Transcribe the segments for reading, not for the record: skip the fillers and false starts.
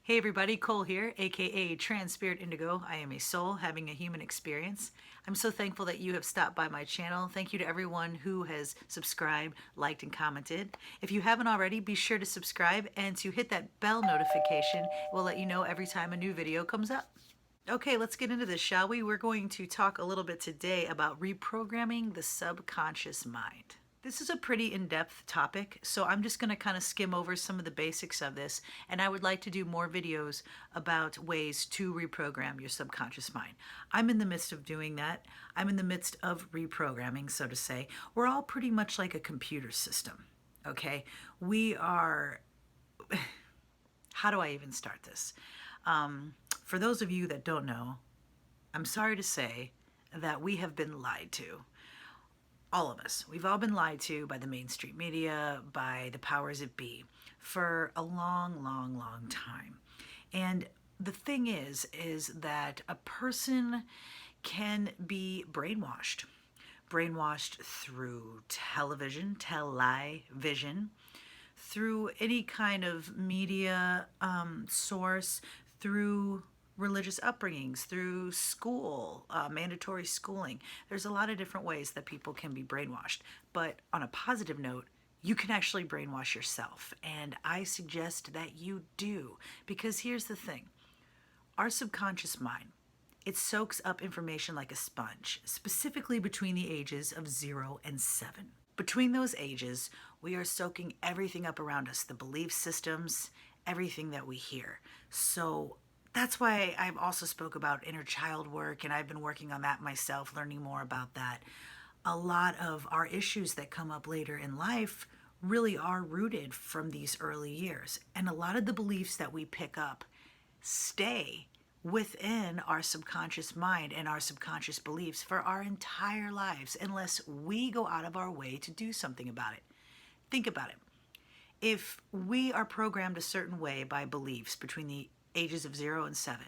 Hey everybody, Cole here, aka Trans Spirit Indigo. I am a soul having a human experience. I'm so thankful that you have stopped by my channel. Thank you to everyone who has subscribed, liked, and commented. If you haven't already, be sure to subscribe and to hit that bell notification. It will let you know every time a new video comes up. Okay, let's get into this, shall we? We're going to talk a little bit today about reprogramming the subconscious mind. This is a pretty in-depth topic, so I'm just going to kind of skim over some of the basics of this, and I would like to do more videos about ways to reprogram your subconscious mind. I'm in the midst of doing that. I'm in the midst of reprogramming, so to say. We're all pretty much like a computer system, okay? We are... How do I even start this? For those of you that don't know, I'm sorry to say that we have been lied to. All of us. We've all been lied to by the mainstream media, by the powers that be, for a long, long, long time. And the thing is that a person can be brainwashed. Brainwashed through television, through any kind of media source, through religious upbringings, through school, mandatory schooling. There's a lot of different ways that people can be brainwashed. But on a positive note, you can actually brainwash yourself. And I suggest that you do. Because here's the thing. Our subconscious mind, it soaks up information like a sponge, specifically between the ages of 0 and 7. Between those ages, we are soaking everything up around us, the belief systems, everything that we hear. So that's why I've also spoke about inner child work, and I've been working on that myself, learning more about that. A lot of our issues that come up later in life really are rooted from these early years. And a lot of the beliefs that we pick up stay within our subconscious mind and our subconscious beliefs for our entire lives unless we go out of our way to do something about it. Think about it. If we are programmed a certain way by beliefs between the ages of 0 and 7,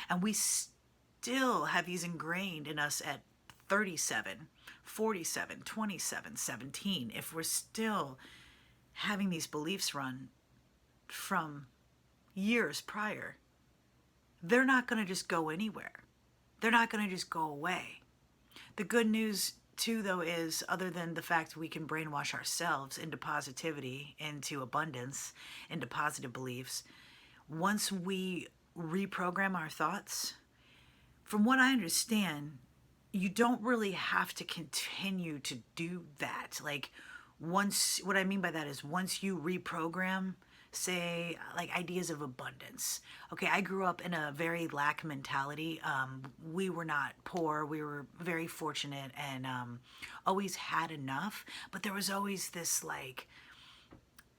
and we still have these ingrained in us at 37, 47, 27, 17, if we're still having these beliefs run from years prior, they're not going to just go anywhere. They're not going to just go away. The good news too, though, is other than the fact we can brainwash ourselves into positivity, into abundance, into positive beliefs, once we reprogram our thoughts, from what I understand, you don't really have to continue to do that. Like, what I mean by that is once you reprogram, say, like ideas of abundance. Okay, I grew up in a very lack mentality. We were not poor. We were very fortunate and always had enough. But there was always this like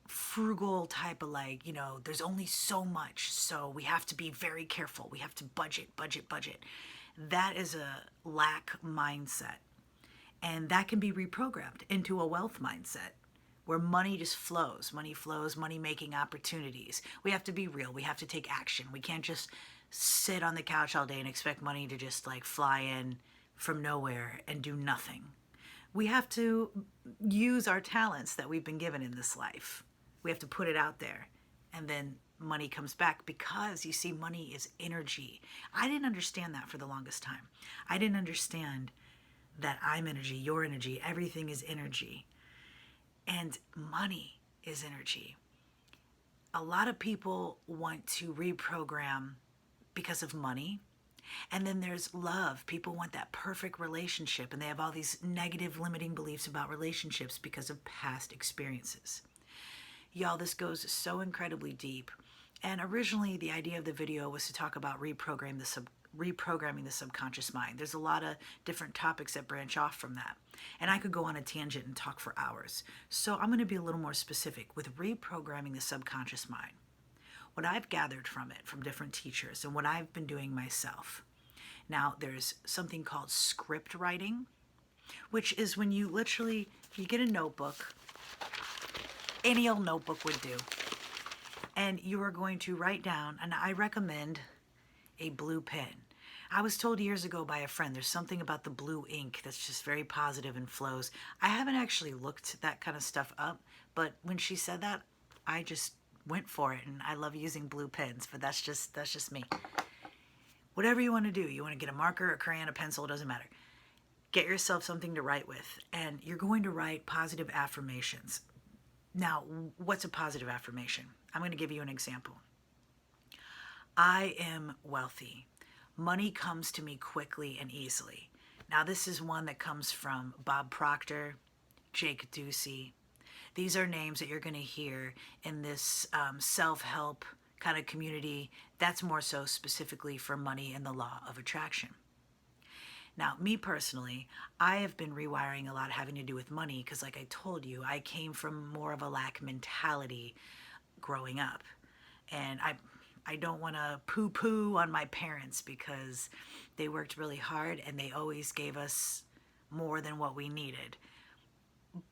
frugal type of like, there's only so much. So we have to be very careful. We have to budget, budget, budget. That is a lack mindset. And that can be reprogrammed into a wealth mindset where money just flows, money making opportunities. We have to be real. We have to take action. We can't just sit on the couch all day and expect money to just like fly in from nowhere and do nothing. We have to use our talents that we've been given in this life. We have to put it out there, and then money comes back because, you see, money is energy. I didn't understand that for the longest time. I didn't understand that I'm energy, you're energy, everything is energy. And money is energy. A lot of people want to reprogram because of money. And then there's love. People want that perfect relationship, and they have all these negative limiting beliefs about relationships because of past experiences. Y'all, this goes so incredibly deep. And originally the idea of the video was to talk about reprogramming the subconscious mind. There's a lot of different topics that branch off from that. And I could go on a tangent and talk for hours. So I'm going to be a little more specific with reprogramming the subconscious mind. What I've gathered from it, from different teachers, and what I've been doing myself. Now, there's something called Scriptwriting, which is when you get a notebook. Any old notebook would do. And you are going to write down, and I recommend a blue pen. I was told years ago by a friend there's something about the blue ink that's just very positive and flows. I haven't actually looked that kind of stuff up, but when she said that, I just went for it, and I love using blue pens, but that's just me. Whatever you want to do, you want to get a marker, a crayon, a pencil, it doesn't matter. Get yourself something to write with, and you're going to write positive affirmations. Now, what's a positive affirmation? I'm going to give you an example. I am wealthy. Money comes to me quickly and easily. Now, this is one that comes from Bob Proctor, Jake Ducey. These are names that you're going to hear in this self-help kind of community. That's more so specifically for money and the law of attraction. Now, me personally, I have been rewiring a lot having to do with money because, like I told you, I came from more of a lack mentality growing up. And I don't want to poo-poo on my parents because they worked really hard and they always gave us more than what we needed.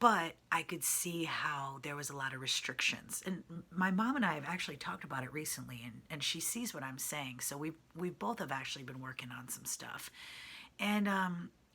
But I could see how there was a lot of restrictions. And my mom and I have actually talked about it recently, and she sees what I'm saying. So we both have actually been working on some stuff. And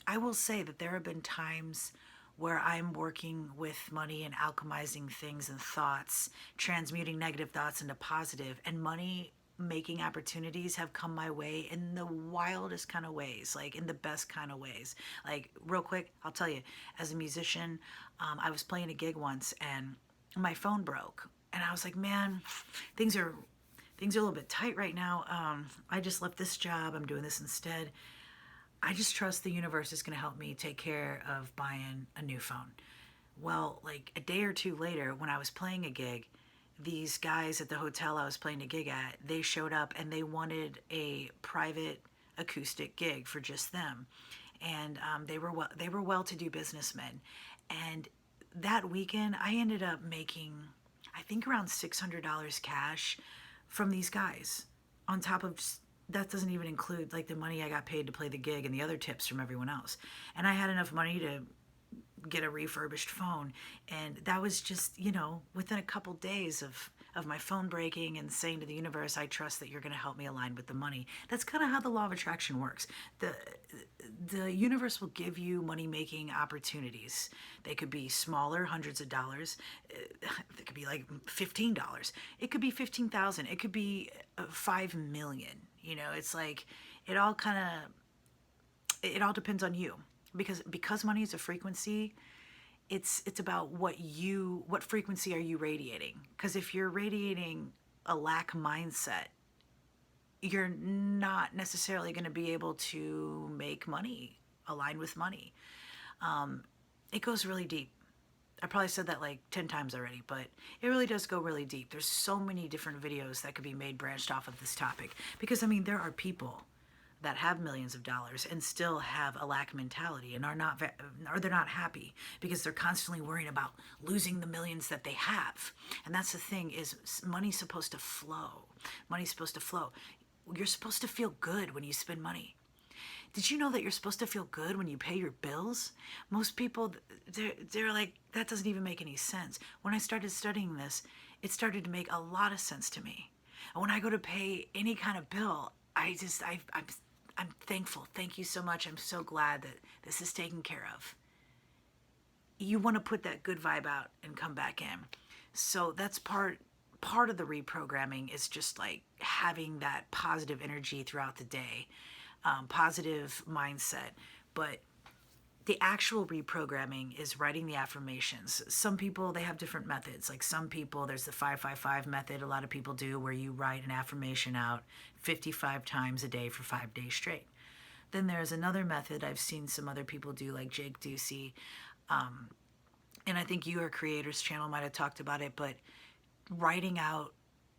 I will say that there have been times where I'm working with money and alchemizing things and thoughts, transmuting negative thoughts into positive, and money making opportunities have come my way in the wildest kind of ways, like in the best kind of ways. Like, real quick, I'll tell you, as a musician, I was playing a gig once and my phone broke. And I was like, man, things are a little bit tight right now. I just left this job. I'm doing this instead. I just trust the universe is going to help me take care of buying a new phone. Well, like a day or two later, when I was playing a gig, these guys at the hotel I was playing a gig at, they showed up and they wanted a private acoustic gig for just them. And they were well-to-do businessmen. And that weekend, I ended up making, I think, around $600 cash from these guys, on top of just, that doesn't even include like the money I got paid to play the gig and the other tips from everyone else. And I had enough money to get a refurbished phone. And that was just, within a couple days of my phone breaking and saying to the universe, I trust that you're going to help me align with the money. That's kind of how the law of attraction works. The universe will give you money-making opportunities. They could be smaller, hundreds of dollars. It could be like $15. It could be 15,000. It could be 5 million. It's like it all depends on you, because money is a frequency. It's about what frequency are you radiating? Because if you're radiating a lack mindset, you're not necessarily going to be able to make money, align with money. It goes really deep. I probably said that like 10 times already, but it really does go really deep. There's so many different videos that could be made branched off of this topic. Because, there are people that have millions of dollars and still have a lack mentality and they're not happy because they're constantly worrying about losing the millions that they have. And that's the thing, is money's supposed to flow. Money's supposed to flow. You're supposed to feel good when you spend money. Did you know that you're supposed to feel good when you pay your bills? Most people, they're like, that doesn't even make any sense. When I started studying this, it started to make a lot of sense to me. And when I go to pay any kind of bill, I'm thankful. Thank you so much. I'm so glad that this is taken care of. You want to put that good vibe out and come back in. So that's part of the reprogramming, is just like having that positive energy throughout the day. Positive mindset. But the actual reprogramming is writing the affirmations. Some people, they have different methods. Like some people, there's the 555 method a lot of people do, where you write an affirmation out 55 times a day for 5 days straight. Then there's another method I've seen some other people do, like Jake Ducey. And I think Your Creator's channel might have talked about it, but writing out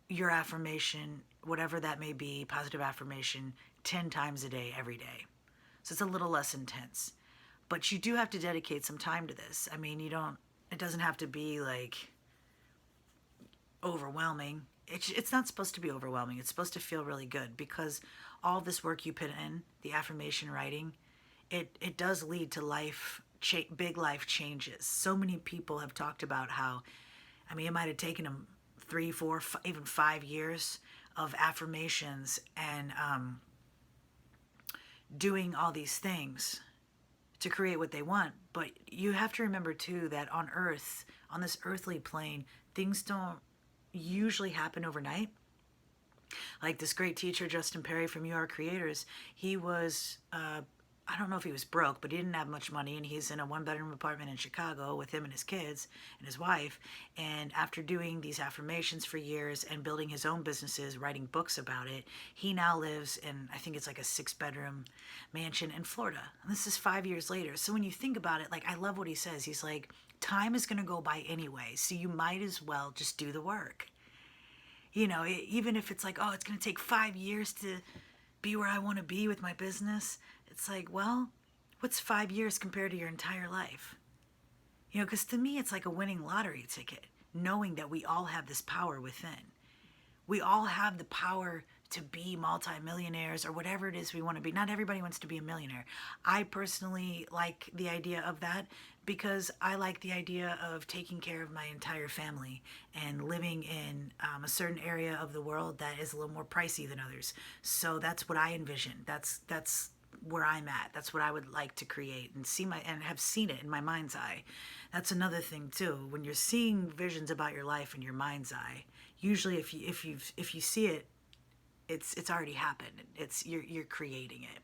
your affirmation, whatever that may be, positive affirmation, 10 times a day, every day. So it's a little less intense. But you do have to dedicate some time to this. It doesn't have to be like overwhelming. It's not supposed to be overwhelming. It's supposed to feel really good, because all this work you put in, the affirmation writing, it does lead to big life changes. So many people have talked about how, it might have taken them 3, 4, even 5 years of affirmations and doing all these things to create what they want. But you have to remember too that on Earth, on this earthly plane, things don't usually happen overnight. Like this great teacher, Justin Perry from You Are Creators, he was, I don't know if he was broke, but he didn't have much money, and he's in a one-bedroom apartment in Chicago with him and his kids and his wife. And after doing these affirmations for years and building his own businesses, writing books about it, he now lives in, I think it's like a 6-bedroom mansion in Florida. And this is 5 years later. So when you think about it, like, I love what he says. He's like, time is going to go by anyway, so you might as well just do the work. You know, even if it's like, oh, it's going to take 5 years to be where I want to be with my business. It's like, well, what's 5 years compared to your entire life? You know, because to me, it's like a winning lottery ticket, knowing that we all have this power within. We all have the power to be multimillionaires or whatever it is we want to be. Not everybody wants to be a millionaire. I personally like the idea of that because I like the idea of taking care of my entire family and living in a certain area of the world that is a little more pricey than others. So that's what I envision. That's where I'm at. That's what I would like to create and see and have seen it in my mind's eye. That's another thing too. When you're seeing visions about your life in your mind's eye, usually if you see it, it's already happened. You're creating it.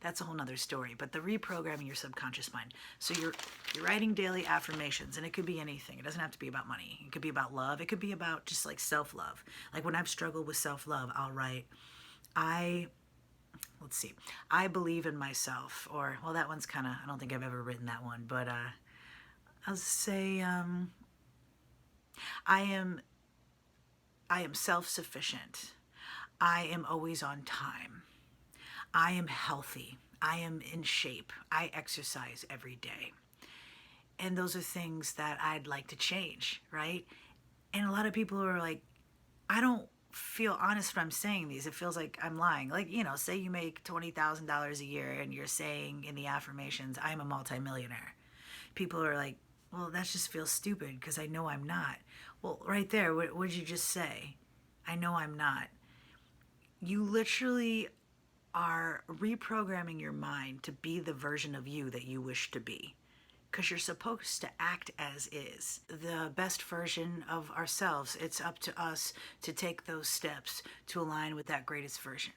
That's a whole nother story. But the reprogramming your subconscious mind. So you're writing daily affirmations, and it could be anything. It doesn't have to be about money. It could be about love. It could be about just like self-love. Like when I've struggled with self-love, I'll write, let's see, I believe in myself. Or, well, that one's kind of, I don't think I've ever written that one, but I'll say, I am self-sufficient. I am always on time. I am healthy. I am in shape. I exercise every day. And those are things that I'd like to change, right? And a lot of people are like, I don't feel honest when I'm saying these. It feels like I'm lying. Like, you know, say you make $20,000 a year and you're saying in the affirmations, I'm a multimillionaire. People are like, well, that just feels stupid because I know I'm not. Well, right there, what did you just say? I know I'm not. You literally are reprogramming your mind to be the version of you that you wish to be. Because you're supposed to act as is, the best version of ourselves. It's up to us to take those steps to align with that greatest version.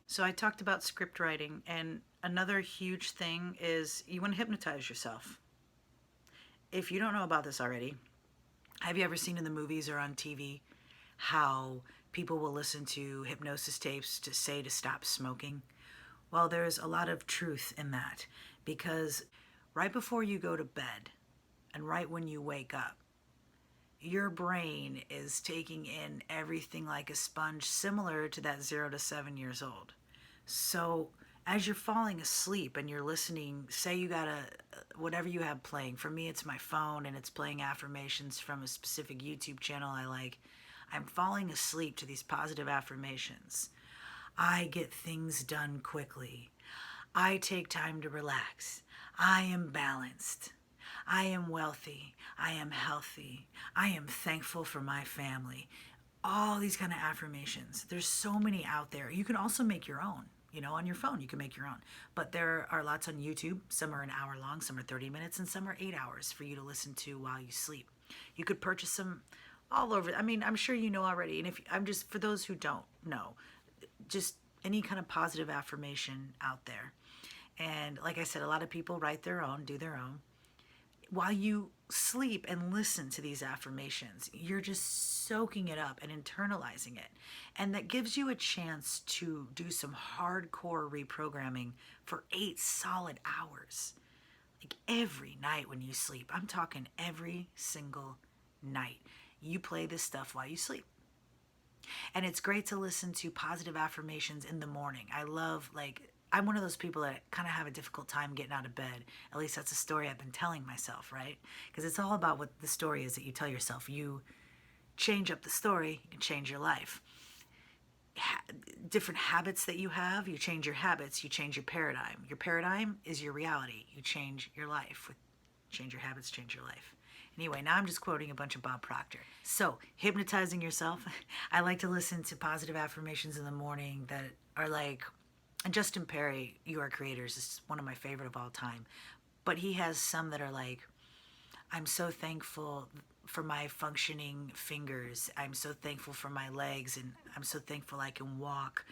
So I talked about script writing, and another huge thing is you want to hypnotize yourself. If you don't know about this already, have you ever seen in the movies or on TV how people will listen to hypnosis tapes to say to stop smoking? Well, there's a lot of truth in that, because right before you go to bed and right when you wake up, your brain is taking in everything like a sponge, similar to that 0 to 7 years old. So as you're falling asleep and you're listening, say you got whatever you have playing. For me, it's my phone and it's playing affirmations from a specific YouTube channel I like. I'm falling asleep to these positive affirmations. I get things done quickly. I take time to relax. I am balanced. I am wealthy. I am healthy. I am thankful for my family. All these kind of affirmations. There's so many out there. You can also make your own. You know, on your phone, you can make your own. But there are lots on YouTube. Some are an hour long, some are 30 minutes, and some are 8 hours for you to listen to while you sleep. You could purchase them all over. I mean, I'm sure you know already. And if I'm just, for those who don't know, just any kind of positive affirmation out there. And like I said, a lot of people write their own, do their own. While you sleep and listen to these affirmations, you're just soaking it up and internalizing it. And that gives you a chance to do some hardcore reprogramming for 8 solid hours. Like every night when you sleep. I'm talking every single night. You play this stuff while you sleep. And it's great to listen to positive affirmations in the morning. I love, like, I'm one of those people that kind of have a difficult time getting out of bed. At least that's a story I've been telling myself, right? Because it's all about what the story is that you tell yourself. You change up the story, you can change your life. Different habits that you have, you change your habits, you change your paradigm. Your paradigm is your reality. You change your life. Change your habits, change your life. Anyway, now I'm just quoting a bunch of Bob Proctor. So, hypnotizing yourself. I like to listen to positive affirmations in the morning that are like, and Justin Perry, You Are Creators, is one of my favorite of all time. But he has some that are like, I'm so thankful for my functioning fingers. I'm so thankful for my legs, and I'm so thankful I can walk.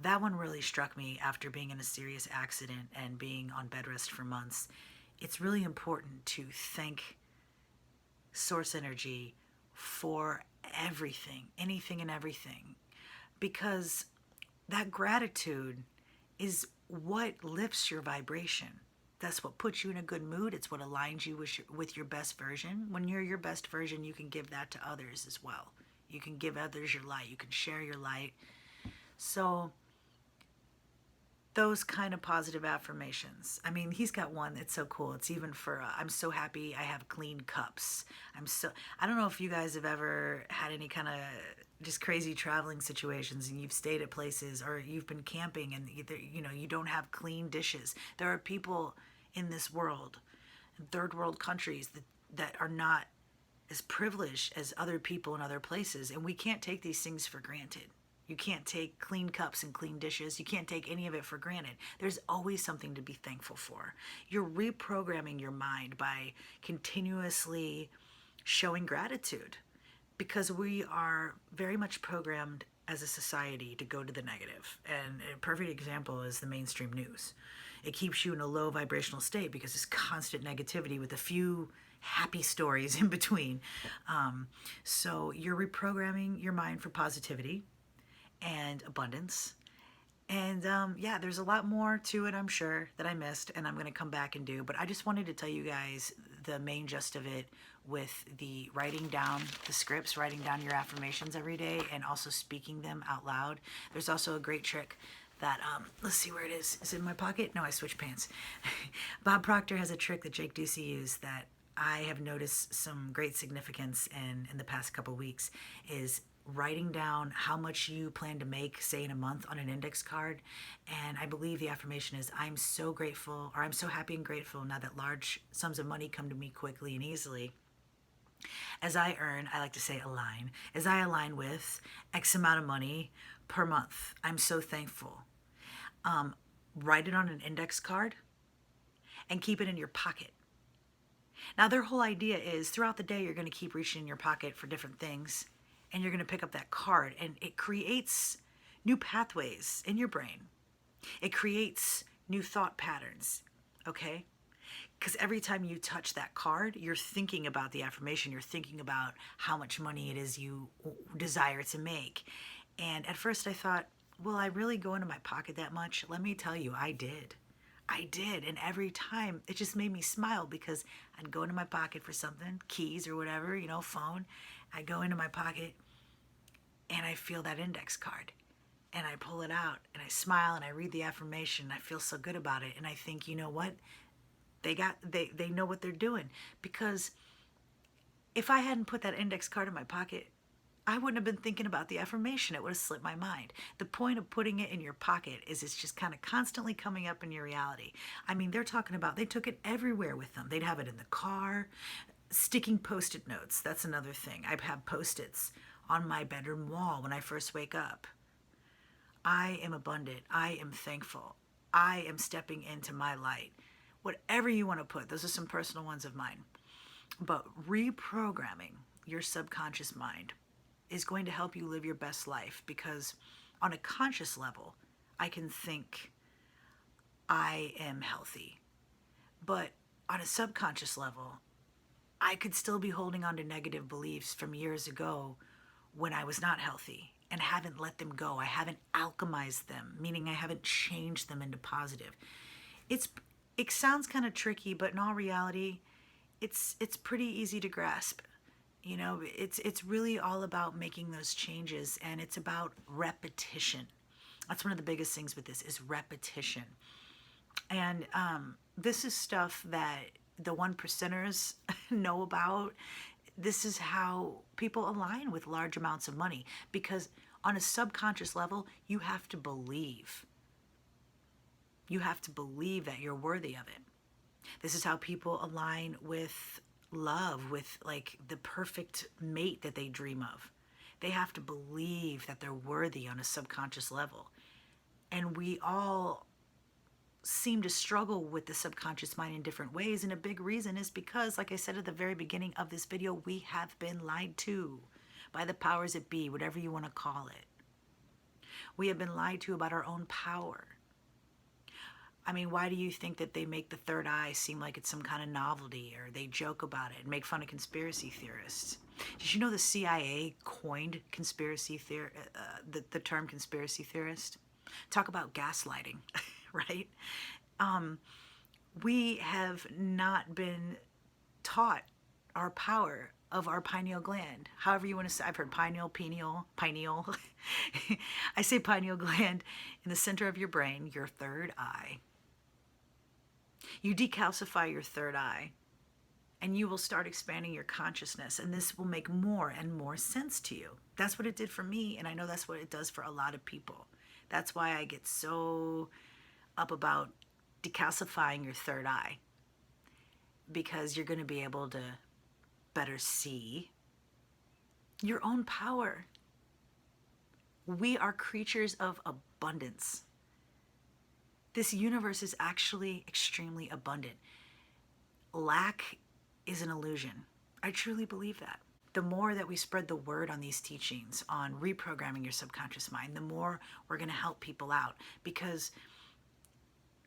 That one really struck me after being in a serious accident and being on bed rest for months. It's really important to thank source energy for everything, anything and everything, because that gratitude is what lifts your vibration. That's what puts you in a good mood. It's what aligns you with your best version. When you're your best version, you can give that to others as well. You can give others your light. You can share your light. So those kind of positive affirmations. I mean, he's got one that's so cool. It's even for, I'm so happy I have clean cups. I don't know if you guys have ever had any kind of just crazy traveling situations and you've stayed at places or you've been camping and you don't have clean dishes. There are people in this world, in third world countries that are not as privileged as other people in other places, and we can't take these things for granted. You can't take clean cups and clean dishes. You can't take any of it for granted. There's always something to be thankful for. You're reprogramming your mind by continuously showing gratitude, because we are very much programmed as a society to go to the negative. And a perfect example is the mainstream news. It keeps you in a low vibrational state because it's constant negativity with a few happy stories in between. So you're reprogramming your mind for positivity and abundance. And yeah, there's a lot more to it, I'm sure, that I missed and I'm going to come back and do. But I just wanted to tell you guys the main gist of it, with the writing down the scripts, writing down your affirmations every day, and also speaking them out loud. There's also a great trick that, let's see where it is. Is it in my pocket? No, I switched pants. Bob Proctor has a trick that Jake Ducey used that I have noticed some great significance in the past couple weeks, is writing down how much you plan to make, say in a month, on an index card. And I believe the affirmation is, I'm so grateful, or I'm so happy and grateful now that large sums of money come to me quickly and easily. As I earn, I like to say align, as I align with X amount of money per month. I'm so thankful. Write it on an index card and keep it in your pocket. Now, their whole idea is throughout the day, you're going to keep reaching in your pocket for different things, and you're going to pick up that card, and it creates new pathways in your brain. It creates new thought patterns, okay? Because every time you touch that card, you're thinking about the affirmation. You're thinking about how much money it is you desire to make. And at first I thought, will I really go into my pocket that much? Let me tell you, I did. I did. And every time it just made me smile, because I'd go into my pocket for something, keys or whatever, phone. I go into my pocket and I feel that index card and I pull it out and I smile and I read the affirmation. And I feel so good about it. And I think, you know what? They know what they're doing, because if I hadn't put that index card in my pocket, I wouldn't have been thinking about the affirmation. It would have slipped my mind. The point of putting it in your pocket is it's just kind of constantly coming up in your reality. I mean, they're talking about, they took it everywhere with them. They'd have it in the car, sticking Post-it notes. That's another thing. I have Post-its on my bedroom wall when I first wake up. I am abundant. I am thankful. I am stepping into my light. Whatever you want to put, those are some personal ones of mine. But reprogramming your subconscious mind is going to help you live your best life, because on a conscious level, I can think I am healthy. But on a subconscious level, I could still be holding on to negative beliefs from years ago when I was not healthy and haven't let them go. I haven't alchemized them, meaning I haven't changed them into positive. It sounds kind of tricky, but in all reality, it's pretty easy to grasp. It's really all about making those changes, and it's about repetition. That's one of the biggest things with this, is repetition. And this is stuff that the 1%ers know about. This is how people align with large amounts of money, because on a subconscious level, you have to believe. You have to believe that you're worthy of it. This is how people align with love, with like the perfect mate that they dream of. They have to believe that they're worthy on a subconscious level. And we all seem to struggle with the subconscious mind in different ways. And a big reason is because, like I said at the very beginning of this video, we have been lied to by the powers that be, whatever you want to call it. We have been lied to about our own power. I mean, why do you think that they make the third eye seem like it's some kind of novelty, or they joke about it and make fun of conspiracy theorists? Did you know the CIA coined the term conspiracy theorist? Talk about gaslighting, right? We have not been taught our power of our pineal gland. However you want to say, I've heard pineal. I say pineal gland in the center of your brain, your third eye. You decalcify your third eye, and you will start expanding your consciousness, and this will make more and more sense to you. That's what it did for me, and I know that's what it does for a lot of people. That's why I get so up about decalcifying your third eye, because you're going to be able to better see your own power. We are creatures of abundance. This universe is actually extremely abundant. Lack is an illusion. I truly believe that. The more that we spread the word on these teachings, on reprogramming your subconscious mind, the more we're going to help people out. Because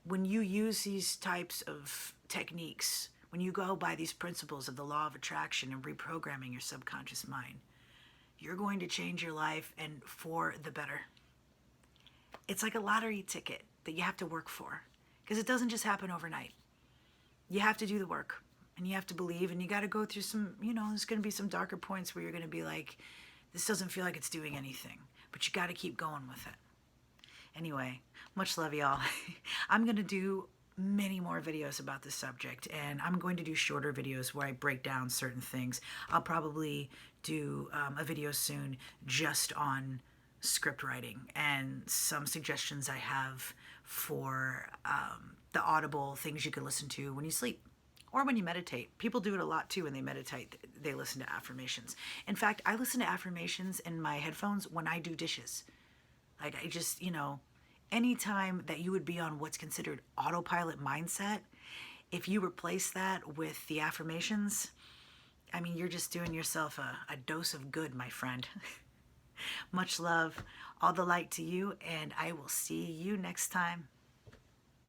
when you use these types of techniques, when you go by these principles of the law of attraction and reprogramming your subconscious mind, you're going to change your life, and for the better. It's like a lottery ticket that you have to work for, because it doesn't just happen overnight. You have to do the work, and you have to believe, and you got to go through some, there's going to be some darker points where you're going to be like, this doesn't feel like it's doing anything, but you got to keep going with it. Anyway, much love, y'all. I'm going to do many more videos about this subject, and I'm going to do shorter videos where I break down certain things. I'll probably do a video soon just on script writing and some suggestions I have for the audible things you can listen to when you sleep or when you meditate. People do it a lot too when they meditate. They listen to affirmations. In fact, I listen to affirmations in my headphones when I do dishes. Like, I just, anytime that you would be on what's considered autopilot mindset, if you replace that with the affirmations, I mean, you're just doing yourself a dose of good, my friend. Much love, all the light to you, and I will see you next time.